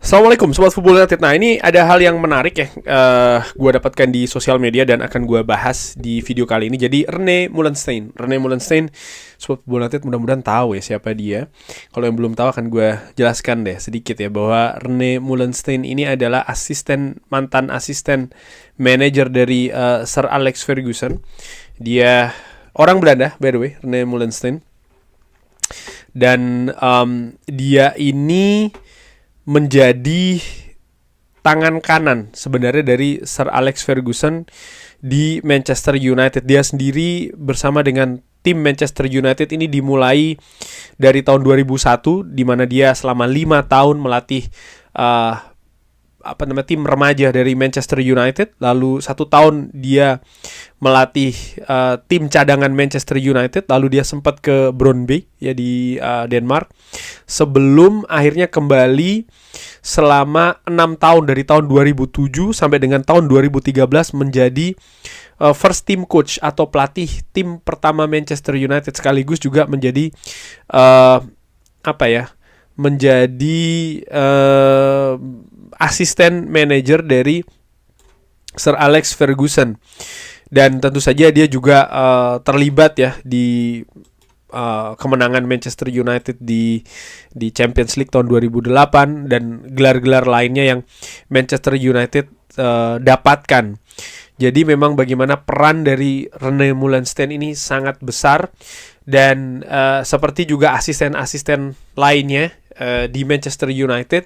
Assalamualaikum Sobat Football United. Nah, ini ada hal yang menarik ya, gue dapatkan di sosial media dan akan gue bahas di video kali ini. Jadi René Meulensteen, Sobat Football United mudah-mudahan tahu ya siapa dia. Kalau yang belum tahu akan gue jelaskan deh sedikit ya, bahwa René Meulensteen ini adalah mantan asisten manajer dari Sir Alex Ferguson. Dia orang Belanda by the way, René Meulensteen. Dan dia ini menjadi tangan kanan sebenarnya dari Sir Alex Ferguson di Manchester United. Dia sendiri bersama dengan tim Manchester United ini dimulai dari tahun 2001, di mana dia selama 5 tahun melatih tim remaja dari Manchester United. Lalu 1 tahun dia melatih tim cadangan Manchester United. Lalu dia sempat ke Brøndby ya di Denmark, sebelum akhirnya kembali selama 6 tahun dari tahun 2007 sampai dengan tahun 2013 menjadi first team coach atau pelatih tim pertama Manchester United, sekaligus juga menjadi menjadi asisten manajer dari Sir Alex Ferguson. Dan tentu saja dia juga terlibat ya di kemenangan Manchester United di Champions League tahun 2008 dan gelar-gelar lainnya yang Manchester United dapatkan. Jadi memang bagaimana peran dari René Meulensteen ini sangat besar. Dan seperti juga asisten-asisten lainnya di Manchester United,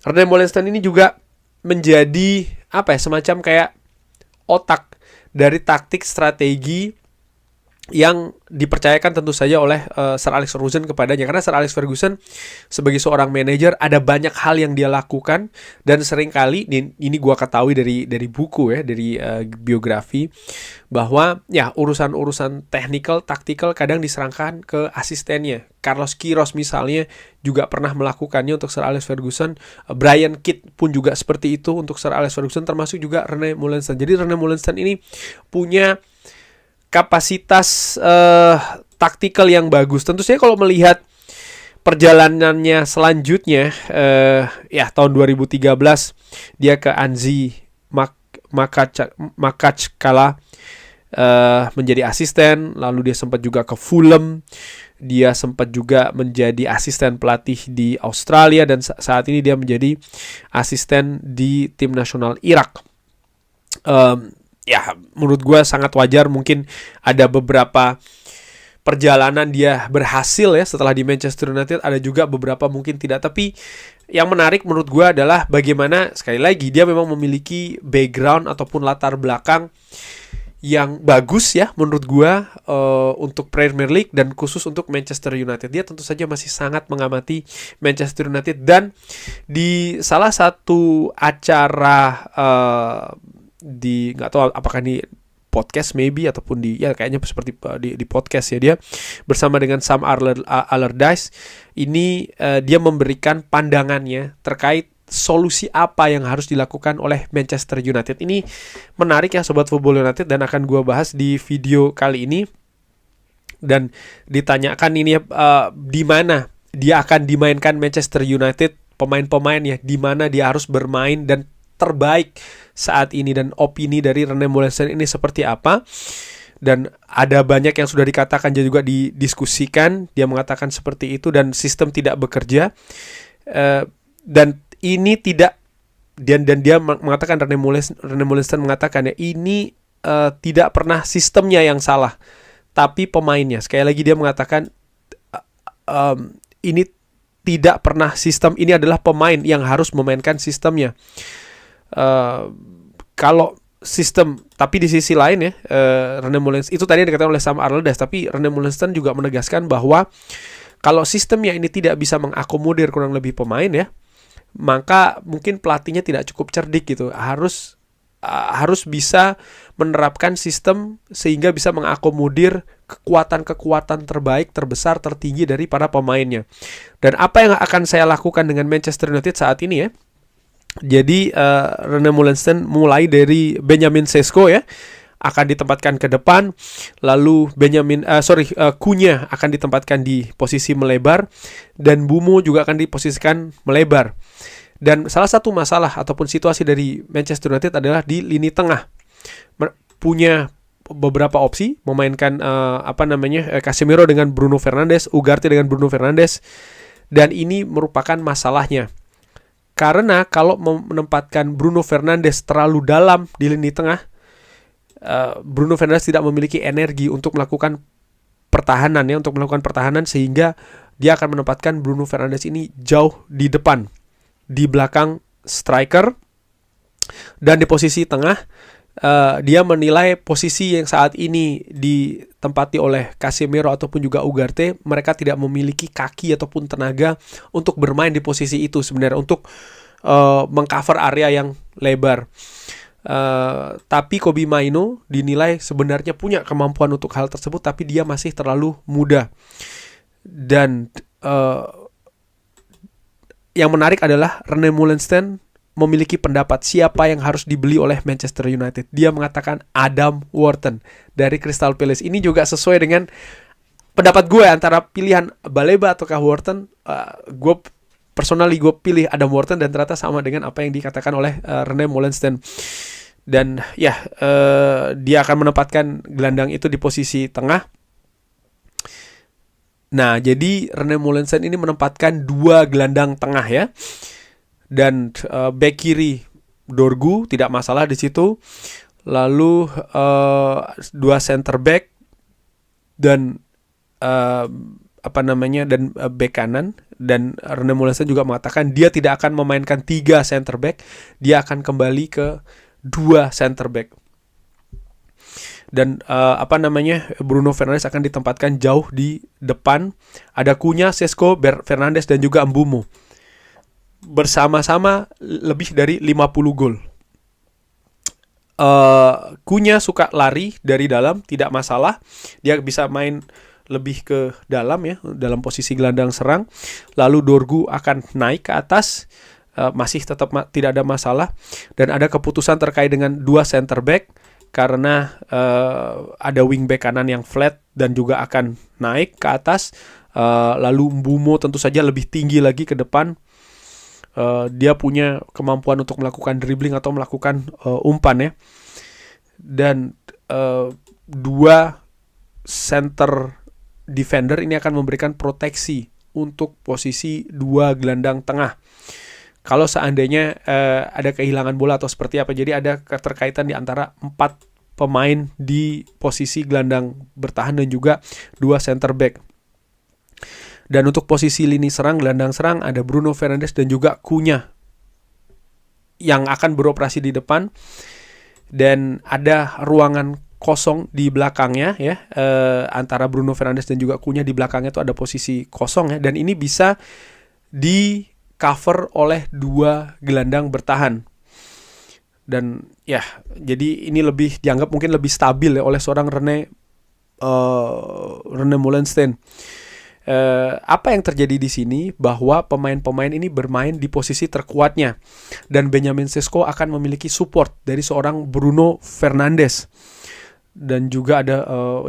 René Meulensteen ini juga menjadi semacam kayak otak dari taktik strategi yang dipercayakan tentu saja oleh Sir Alex Ferguson kepadanya. Karena Sir Alex Ferguson sebagai seorang manajer ada banyak hal yang dia lakukan, dan seringkali ini gua ketahui dari buku ya, dari biografi, bahwa ya urusan-urusan technical, tactical kadang diserahkan ke asistennya. Carlos Queiroz misalnya juga pernah melakukannya untuk Sir Alex Ferguson. Brian Kidd pun juga seperti itu untuk Sir Alex Ferguson, termasuk juga René Meulensteen. Jadi René Meulensteen ini punya kapasitas taktikal yang bagus. Tentu saja kalau melihat perjalanannya selanjutnya, tahun 2013 dia ke Anzi Makachkala menjadi asisten. Lalu dia sempat juga ke Fulham. Dia sempat juga menjadi asisten pelatih di Australia, dan saat ini dia menjadi asisten di tim nasional Irak. Menurut gue sangat wajar. Mungkin ada beberapa perjalanan dia berhasil ya setelah di Manchester United, ada juga beberapa mungkin tidak. Tapi yang menarik menurut gue adalah bagaimana, sekali lagi, dia memang memiliki background ataupun latar belakang yang bagus ya menurut gue untuk Premier League dan khusus untuk Manchester United. Dia tentu saja masih sangat mengamati Manchester United, dan di salah satu acara di, nggak tahu apakah ini podcast maybe ataupun kayaknya seperti di podcast ya, dia bersama dengan Sam Allardyce ini dia memberikan pandangannya terkait solusi apa yang harus dilakukan oleh Manchester United. Ini menarik ya Sobat Football United, dan akan gue bahas di video kali ini. Dan ditanyakan ini di mana dia akan dimainkan Manchester United, pemain-pemainnya di mana dia harus bermain dan terbaik saat ini, dan opini dari René Meulensteen ini seperti apa. Dan ada banyak yang sudah dikatakan juga didiskusikan. Dia mengatakan seperti itu, dan sistem tidak bekerja, dan ini tidak, dan dia mengatakan, René Meulensteen mengatakan ya, ini tidak pernah sistemnya yang salah, tapi pemainnya. Sekali lagi dia mengatakan ini tidak pernah sistem, ini adalah pemain yang harus memainkan sistemnya. Kalau sistem, tapi di sisi lain ya, René Meulensteen itu tadi dikatakan oleh Sam Allardyce, tapi René Meulensteen juga menegaskan bahwa kalau sistemnya ini tidak bisa mengakomodir kurang lebih pemain ya, maka mungkin pelatihnya tidak cukup cerdik gitu. Harus bisa menerapkan sistem sehingga bisa mengakomodir kekuatan-kekuatan terbaik, terbesar, tertinggi dari para pemainnya. Dan apa yang akan saya lakukan dengan Manchester United saat ini ya, jadi René Meulensteen mulai dari Benjamin Sesko ya, akan ditempatkan ke depan. Lalu Cunha akan ditempatkan di posisi melebar, dan Bumo juga akan diposisikan melebar. Dan salah satu masalah ataupun situasi dari Manchester United adalah di lini tengah. Punya beberapa opsi memainkan Casemiro dengan Bruno Fernandes, Ugarte dengan Bruno Fernandes, dan ini merupakan masalahnya. Karena kalau menempatkan Bruno Fernandes terlalu dalam di lini tengah, Bruno Fernandes tidak memiliki energi untuk melakukan pertahanan sehingga dia akan menempatkan Bruno Fernandes ini jauh di depan, di belakang striker, dan di posisi tengah. Dia menilai posisi yang saat ini ditempati oleh Casemiro ataupun juga Ugarte, mereka tidak memiliki kaki ataupun tenaga untuk bermain di posisi itu sebenarnya, untuk mengcover area yang lebar. Tapi Kobbie Mainoo dinilai sebenarnya punya kemampuan untuk hal tersebut, tapi dia masih terlalu muda. Dan yang menarik adalah René Meulensteen memiliki pendapat siapa yang harus dibeli oleh Manchester United. Dia mengatakan Adam Wharton dari Crystal Palace. Ini juga sesuai dengan pendapat gue antara pilihan Baleba ataukah Wharton. Gue pilih Adam Wharton dan ternyata sama dengan apa yang dikatakan oleh René Meulensteen. Dan dia akan menempatkan gelandang itu di posisi tengah. Nah, jadi René Meulensteen ini menempatkan 2 gelandang tengah ya. Dan back kiri Dorgu tidak masalah di situ. Lalu 2 center back dan back kanan. Dan René Meulensteen juga mengatakan dia tidak akan memainkan 3 center back, dia akan kembali ke 2 center back. Dan Bruno Fernandes akan ditempatkan jauh di depan. Ada Cunha, Sesko, Fernandes dan juga Mbeumo. Bersama-sama lebih dari 50 gol. Cunha suka lari dari dalam, tidak masalah. Dia bisa main lebih ke dalam ya, dalam posisi gelandang serang. Lalu Dorgu akan naik ke atas, masih tetap tidak ada masalah. Dan ada keputusan terkait dengan 2 center back, karena ada wing back kanan yang flat dan juga akan naik ke atas. Lalu Mbeumo tentu saja lebih tinggi lagi ke depan. Dia punya kemampuan untuk melakukan dribbling atau melakukan umpan ya. Dan 2 center defender ini akan memberikan proteksi untuk posisi 2 gelandang tengah. Kalau seandainya ada kehilangan bola atau seperti apa, jadi ada keterkaitan di antara 4 pemain di posisi gelandang bertahan dan juga 2 center back. Dan untuk posisi lini serang, gelandang serang, ada Bruno Fernandes dan juga Cunha yang akan beroperasi di depan. Dan ada ruangan kosong di belakangnya ya, antara Bruno Fernandes dan juga Cunha. Di belakangnya itu ada posisi kosong ya. Dan ini bisa di cover oleh 2 gelandang bertahan. Dan ya, jadi ini lebih dianggap mungkin lebih stabil ya oleh seorang René Meulensteen. Apa yang terjadi di sini bahwa pemain-pemain ini bermain di posisi terkuatnya, dan Benjamin Sesko akan memiliki support dari seorang Bruno Fernandes, dan juga ada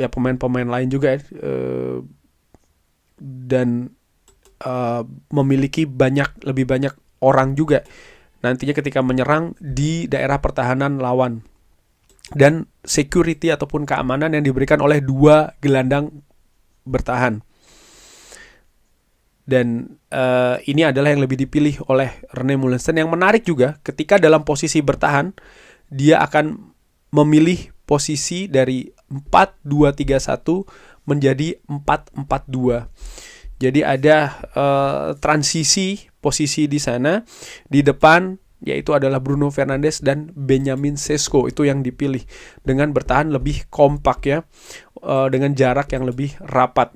pemain-pemain lain juga dan memiliki lebih banyak orang juga nantinya ketika menyerang di daerah pertahanan lawan, dan security ataupun keamanan yang diberikan oleh 2 gelandang bertahan. Dan ini adalah yang lebih dipilih oleh René Meulensteen. Yang menarik juga, ketika dalam posisi bertahan, dia akan memilih posisi dari 4-2-3-1 menjadi 4-4-2. Jadi ada transisi posisi di sana. Di depan yaitu adalah Bruno Fernandes dan Benjamin Sesko, itu yang dipilih dengan bertahan lebih kompak ya, dengan jarak yang lebih rapat.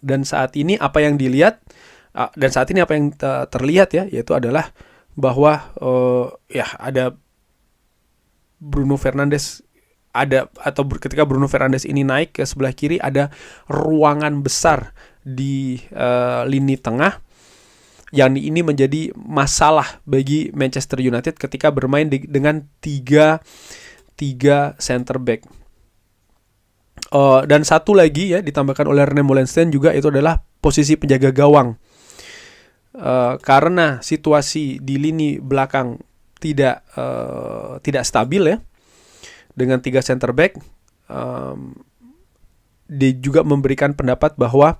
Dan saat ini apa yang dilihat apa yang terlihat ya, yaitu adalah bahwa ada Bruno Fernandes ketika Bruno Fernandes ini naik ke sebelah kiri, ada ruangan besar di lini tengah, yang ini menjadi masalah bagi Manchester United ketika bermain dengan 3 center back. Dan satu lagi ya ditambahkan oleh René Meulensteen juga, itu adalah posisi penjaga gawang. karena situasi di lini belakang tidak stabil ya, dengan 3 center back, dia juga memberikan pendapat bahwa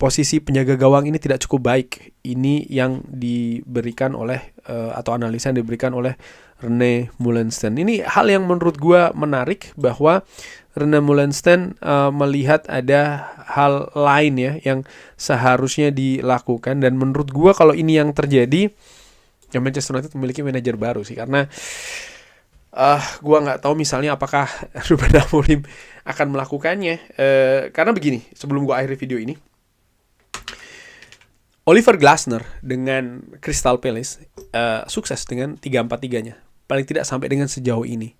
posisi penjaga gawang ini tidak cukup baik. Ini yang diberikan oleh atau analisa yang diberikan oleh Rene Meulensteen. Ini hal yang menurut gue menarik, bahwa Rene Meulensteen melihat ada hal lain ya yang seharusnya dilakukan. Dan menurut gue kalau ini yang terjadi, ya Manchester United memiliki manajer baru sih. Karena gue nggak tahu misalnya apakah Ruben Amorim akan melakukannya. Karena begini, sebelum gue akhiri video ini, Oliver Glasner dengan Crystal Palace sukses dengan 3-4-3-nya. Paling tidak sampai dengan sejauh ini.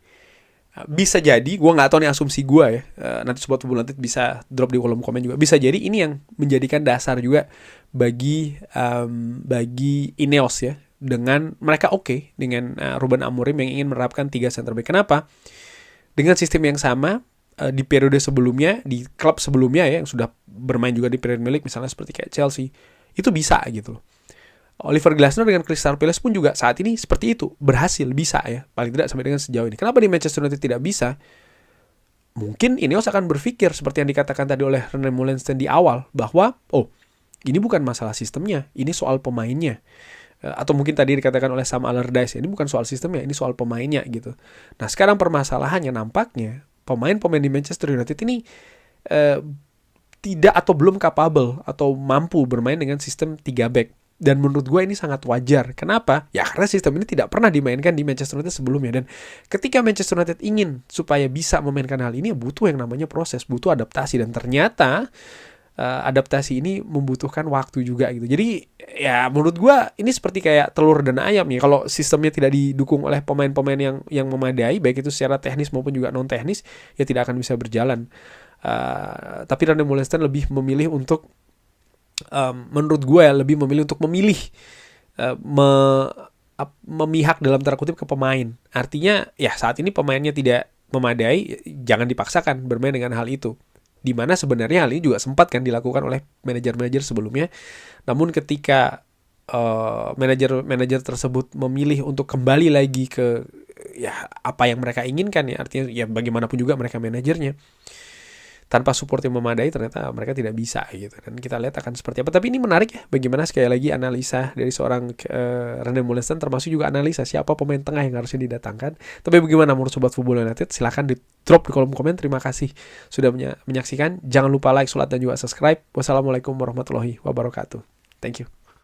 Bisa jadi, gue nggak tahu nih asumsi gue ya. Nanti Sobat Football nanti bisa drop di kolom komen juga. Bisa jadi ini yang menjadikan dasar juga bagi Ineos ya. Dengan mereka oke dengan Ruben Amorim yang ingin menerapkan 3 center back. Kenapa? Dengan sistem yang sama di periode sebelumnya, di klub sebelumnya ya, yang sudah bermain juga di Premier League, misalnya seperti kayak Chelsea, itu bisa gitu loh. Oliver Glasner dengan Crystal Palace pun juga saat ini seperti itu, berhasil, bisa ya, paling tidak sampai dengan sejauh ini. Kenapa di Manchester United tidak bisa? Mungkin Ineos akan berpikir seperti yang dikatakan tadi oleh Rene Meulensteen di awal, bahwa ini bukan masalah sistemnya, ini soal pemainnya. Atau mungkin tadi dikatakan oleh Sam Allardyce, ini bukan soal sistemnya, ini soal pemainnya gitu. Nah sekarang permasalahannya nampaknya pemain-pemain di Manchester United ini tidak atau belum capable atau mampu bermain dengan sistem 3 back. Dan menurut gue ini sangat wajar. Kenapa? Ya karena sistem ini tidak pernah dimainkan di Manchester United sebelumnya. Dan ketika Manchester United ingin supaya bisa memainkan hal ini, butuh yang namanya proses, butuh adaptasi. Dan ternyata adaptasi ini membutuhkan waktu juga gitu. Jadi ya menurut gue ini seperti kayak telur dan ayam ya. Kalau sistemnya tidak didukung oleh pemain-pemain yang memadai, baik itu secara teknis maupun juga non teknis, ya tidak akan bisa berjalan. Tapi Rene Meulensteen lebih memilih untuk menurut gue lebih memilih untuk memilih memihak dalam tanda kutip ke pemain. Artinya ya saat ini pemainnya tidak memadai, jangan dipaksakan bermain dengan hal itu. Dimana sebenarnya hal ini juga sempat kan dilakukan oleh manajer-manajer sebelumnya. Namun ketika manajer tersebut memilih untuk kembali lagi ke ya apa yang mereka inginkan ya, artinya ya bagaimanapun juga mereka manajernya, tanpa support yang memadai ternyata mereka tidak bisa gitu. Dan kita lihat akan seperti apa. Tapi ini menarik ya, bagaimana sekali lagi analisa dari seorang Rene Meulensteen, termasuk juga analisa siapa pemain tengah yang harusnya didatangkan. Tapi bagaimana menurut Sobat Football United? Silahkan di drop di kolom komen. Terima kasih sudah menyaksikan. Jangan lupa like, share, dan juga subscribe. Wassalamualaikum warahmatullahi wabarakatuh. Thank you.